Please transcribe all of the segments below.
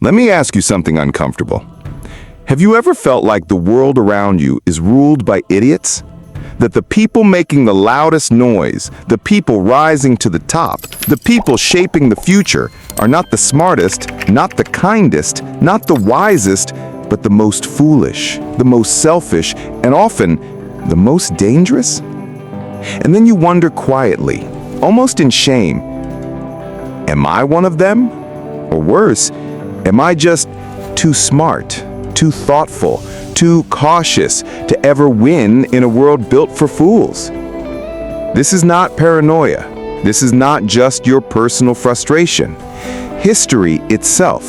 Let me ask you something uncomfortable. Have you ever felt like the world around you is ruled by idiots? That the people making the loudest noise, the people rising to the top, the people shaping the future are not the smartest, not the kindest, not the wisest, but the most foolish, the most selfish, and often the most dangerous? And then you wonder quietly, almost in shame, am I one of them? Or worse, am I just too smart, too thoughtful, too cautious to ever win in a world built for fools? This is not paranoia. This is not just your personal frustration. History itself,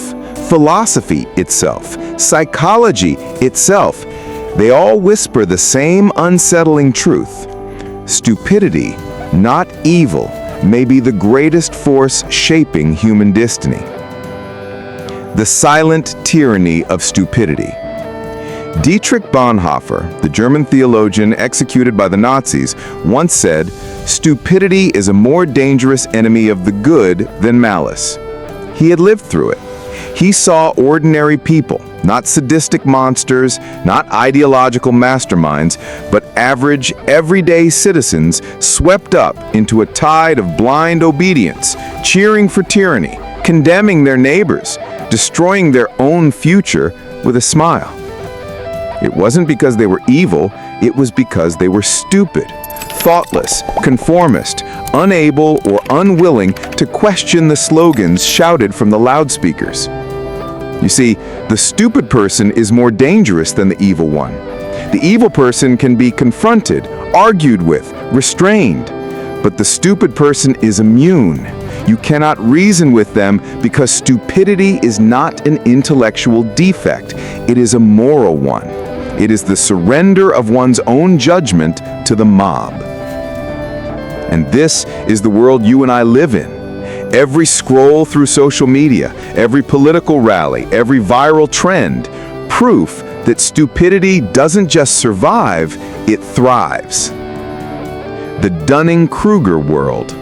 philosophy itself, psychology itself, they all whisper the same unsettling truth. Stupidity, not evil, may be the greatest force shaping human destiny. The silent tyranny of stupidity. Dietrich Bonhoeffer, the German theologian executed by the Nazis, once said, "Stupidity is a more dangerous enemy of the good than malice." He had lived through it. He saw ordinary people, not sadistic monsters, not ideological masterminds, but average, everyday citizens swept up into a tide of blind obedience, cheering for tyranny, condemning their neighbors, destroying their own future with a smile. It wasn't because they were evil, it was because they were stupid, thoughtless, conformist, unable or unwilling to question the slogans shouted from the loudspeakers. You see, the stupid person is more dangerous than the evil one. The evil person can be confronted, argued with, restrained, but the stupid person is immune. You cannot reason with them because stupidity is not an intellectual defect. It is a moral one. It is the surrender of one's own judgment to the mob. And this is the world you and I live in. Every scroll through social media, every political rally, every viral trend, proof that stupidity doesn't just survive, it thrives. The Dunning-Kruger world.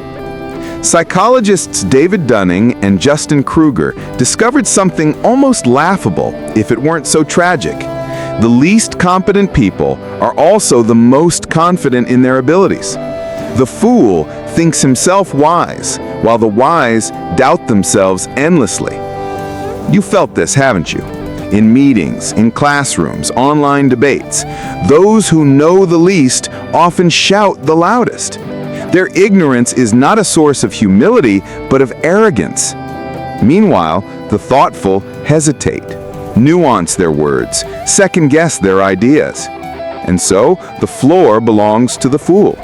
Psychologists David Dunning and Justin Kruger discovered something almost laughable if it weren't so tragic. The least competent people are also the most confident in their abilities. The fool thinks himself wise, while the wise doubt themselves endlessly. You felt this, haven't you? In meetings, in classrooms, online debates. Those who know the least often shout the loudest. Their ignorance is not a source of humility, but of arrogance. Meanwhile, the thoughtful hesitate, nuance their words, second-guess their ideas. And so, the floor belongs to the fool.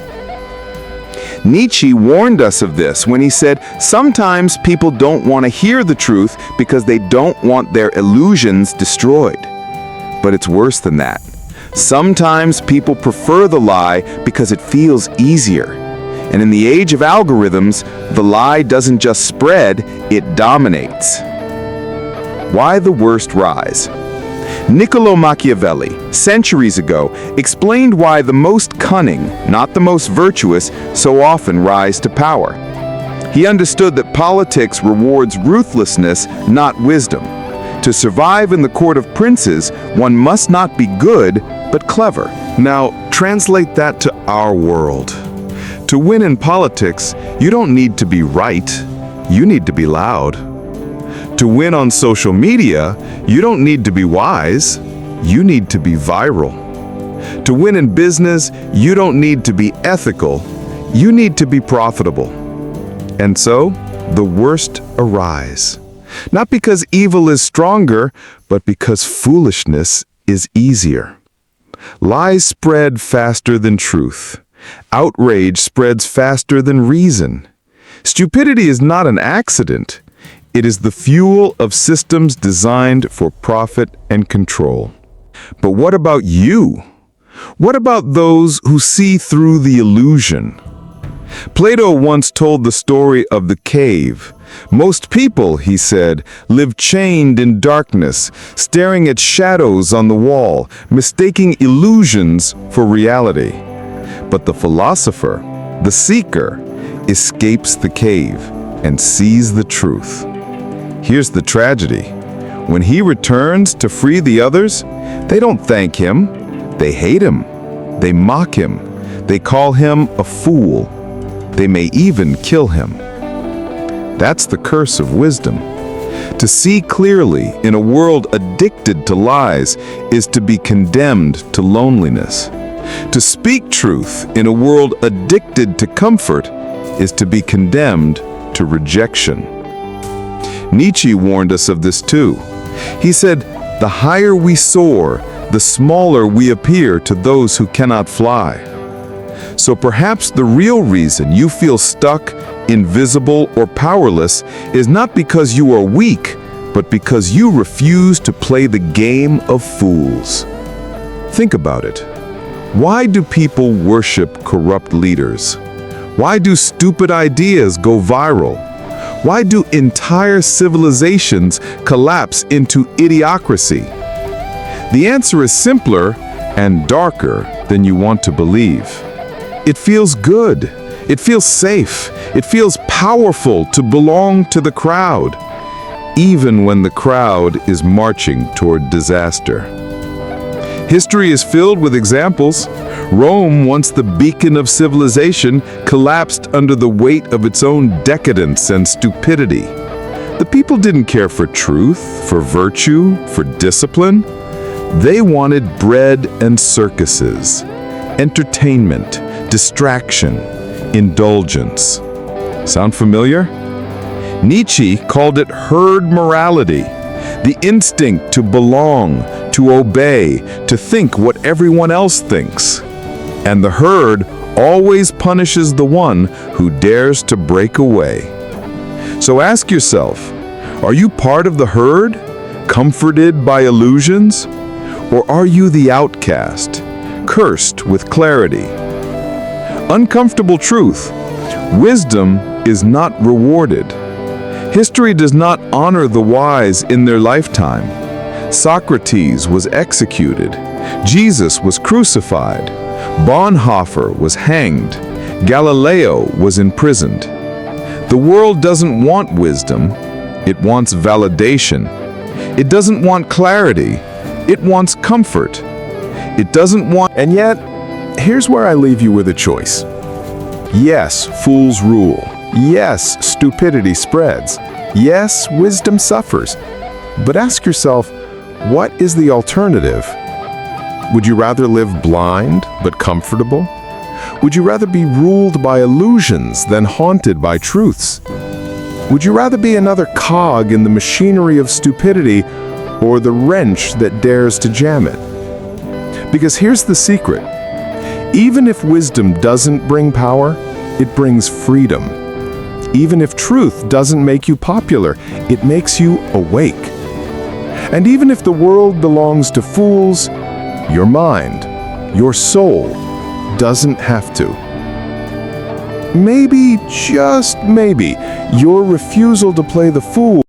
Nietzsche warned us of this when he said, sometimes people don't want to hear the truth because they don't want their illusions destroyed. But it's worse than that. Sometimes people prefer the lie because it feels easier. And in the age of algorithms, the lie doesn't just spread, it dominates. Why the worst rise? Niccolo Machiavelli, centuries ago, explained why the most cunning, not the most virtuous, so often rise to power. He understood that politics rewards ruthlessness, not wisdom. To survive in the court of princes, one must not be good, but clever. Now, translate that to our world. To win in politics, you don't need to be right, you need to be loud. To win on social media, you don't need to be wise, you need to be viral. To win in business, you don't need to be ethical, you need to be profitable. And so, the worst arise. Not because evil is stronger, but because foolishness is easier. Lies spread faster than truth. Outrage spreads faster than reason. Stupidity is not an accident. It is the fuel of systems designed for profit and control. But what about you? What about those who see through the illusion? Plato once told the story of the cave. Most people, he said, live chained in darkness, staring at shadows on the wall, mistaking illusions for reality. But the philosopher, the seeker, escapes the cave and sees the truth. Here's the tragedy. When he returns to free the others, they don't thank him. They hate him. They mock him. They call him a fool. They may even kill him. That's the curse of wisdom. To see clearly in a world addicted to lies is to be condemned to loneliness. To speak truth in a world addicted to comfort is to be condemned to rejection. Nietzsche warned us of this too. He said, "The higher we soar, the smaller we appear to those who cannot fly." So perhaps the real reason you feel stuck, invisible, or powerless is not because you are weak, but because you refuse to play the game of fools. Think about it. Why do people worship corrupt leaders? Why do stupid ideas go viral? Why do entire civilizations collapse into idiocracy? The answer is simpler and darker than you want to believe. It feels good. It feels safe. It feels powerful to belong to the crowd, even when the crowd is marching toward disaster. History is filled with examples. Rome, once the beacon of civilization, collapsed under the weight of its own decadence and stupidity. The people didn't care for truth, for virtue, for discipline. They wanted bread and circuses, entertainment, distraction, indulgence. Sound familiar? Nietzsche called it herd morality, the instinct to belong, to obey, to think what everyone else thinks. And the herd always punishes the one who dares to break away. So ask yourself, are you part of the herd, comforted by illusions? Or are you the outcast, cursed with clarity? Uncomfortable truth. Wisdom is not rewarded. History does not honor the wise in their lifetime. Socrates was executed. Jesus was crucified. Bonhoeffer was hanged. Galileo was imprisoned. The world doesn't want wisdom. It wants validation. It doesn't want clarity. It wants comfort. It doesn't want... And yet, here's where I leave you with a choice. Yes, fools rule. Yes, stupidity spreads. Yes, wisdom suffers. But ask yourself, what is the alternative? Would you rather live blind but comfortable? Would you rather be ruled by illusions than haunted by truths? Would you rather be another cog in the machinery of stupidity or the wrench that dares to jam it? Because here's the secret. Even if wisdom doesn't bring power, it brings freedom. Even if truth doesn't make you popular, it makes you awake. And even if the world belongs to fools, your mind, your soul, doesn't have to. Maybe, just maybe, your refusal to play the fool